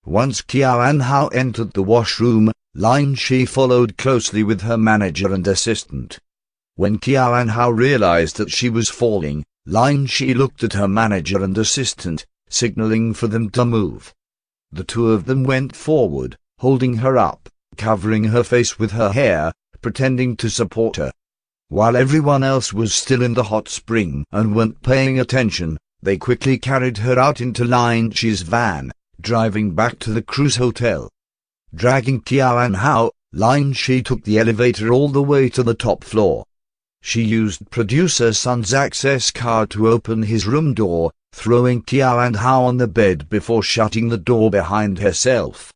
Once Qiao Hao entered the washroom, Lin Shi followed closely with her manager and assistant. When Qiao Hao realized that she was falling, Lin Shi looked at her manager and assistant, signaling for them to move. The two of them went forward, holding her up, covering her face with her hair, pretending to support her. While everyone else was still in the hot spring and weren't paying attention, they quickly carried her out into Lin Shi's van, driving back to the cruise hotel. Dragging Qiao Hao, Lin Shi took the elevator all the way to the top floor. She used Producer Sun's access card to open his room door, throwing Qiao Hao on the bed before shutting the door behind herself.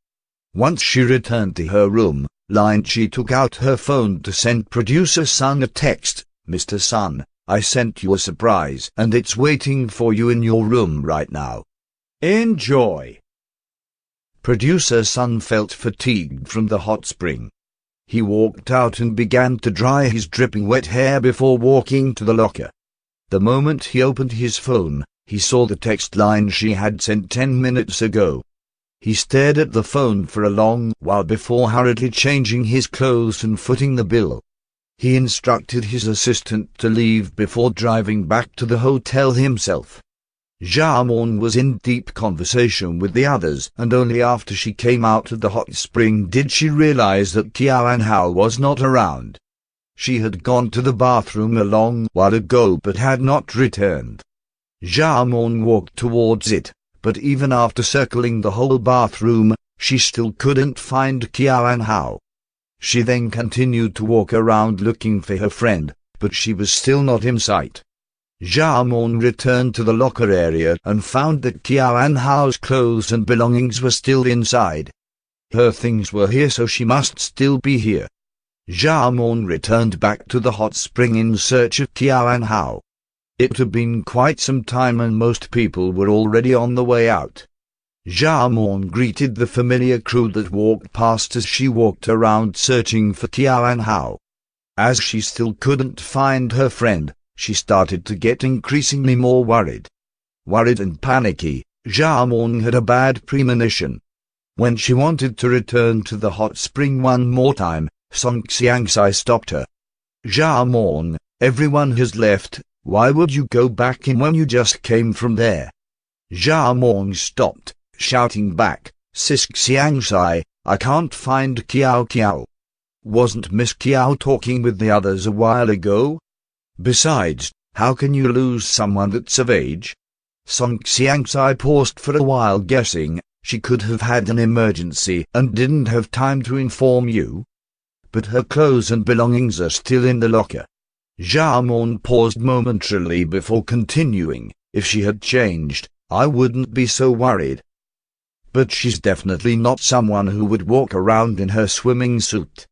Once she returned to her room, Lin Shi took out her phone to send Producer Sun a text. "Mr. Sun, I sent you a surprise and it's waiting for you in your room right now. Enjoy." Producer Sun felt fatigued from the hot spring. He walked out and began to dry his dripping wet hair before walking to the locker. The moment he opened his phone, he saw the text Lin Shi had sent 10 minutes ago. He stared at the phone for a long while before hurriedly changing his clothes and footing the bill. He instructed his assistant to leave before driving back to the hotel himself. Xiaomon was in deep conversation with the others, and only after she came out of the hot spring did she realize that Qiao Hao was not around. She had gone to the bathroom a long while ago but had not returned. Xiaomon walked towards it, but even after circling the whole bathroom, she still couldn't find Qiao Hao. She then continued to walk around looking for her friend, but she was still not in sight. Xiaomon returned to the locker area and found that Qiao Hao's clothes and belongings were still inside. Her things were here, so she must still be here. Xiaomon returned back to the hot spring in search of Qiao Hao. It had been quite some time and most people were already on the way out. Xiaomon greeted the familiar crew that walked past as she walked around searching for Qiao Hao. As she still couldn't find her friend, she started to get increasingly more worried. Worried and panicky, Xiaomon had a bad premonition. When she wanted to return to the hot spring one more time, Song Xiangxai stopped her. "Xiaomon, everyone has left. Why would you go back in when you just came from there?" Xiaomon stopped, shouting back, "Sis Xiangxai, I can't find Qiao. Wasn't Miss Qiao talking with the others a while ago? Besides, how can you lose someone that's of age?" Song Xiangxai paused for a while, guessing she could have had an emergency and didn't have time to inform you. "But her clothes and belongings are still in the locker." Xiaomon paused momentarily before continuing, "If she had changed, I wouldn't be so worried. But she's definitely not someone who would walk around in her swimming suit."